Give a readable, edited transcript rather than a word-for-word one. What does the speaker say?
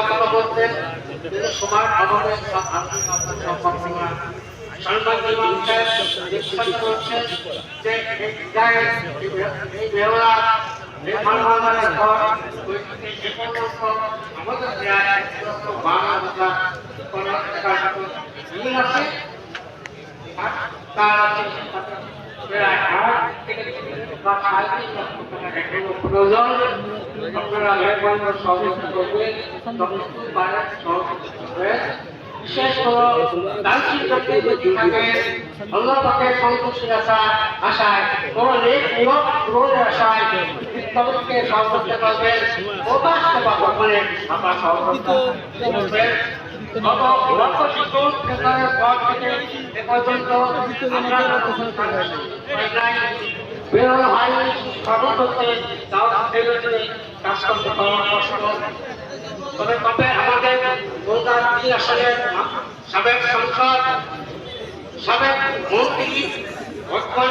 কথা বলতেন সময়ের অভাবে সলমান ইমাম সাহেব নিষ্পত্তি করছেন যে এই বেহরা এই মানবানের ঘর আমাদের প্রায় বাংলা ভাষা মিল আছে তার প্রায় 8 থেকে 5 প্রয়োজন আপনারা মেহরবানি সহযোগিতা করবেন বিশেষ করে দার্শনিক ব্যক্তি যদি থাকে আল্লাহ পাকের সন্তুষ্টির আশায় কোন নেক নিয়ত পূরণের আশায় তাদেরকে সহযোগিতা করবেন প্রকাশ সেবা করবেন আমরা সহযোগিতা করবেন এ পর্যন্ত বেরোনো হয়নি সর্বক্ষেত্রে কাজ করতে পারবার কষ্ট তবে কবে আমাদের কলকাতা আসনের সাবেক সংসদ সাবেক মন্ত্রী বর্তমানে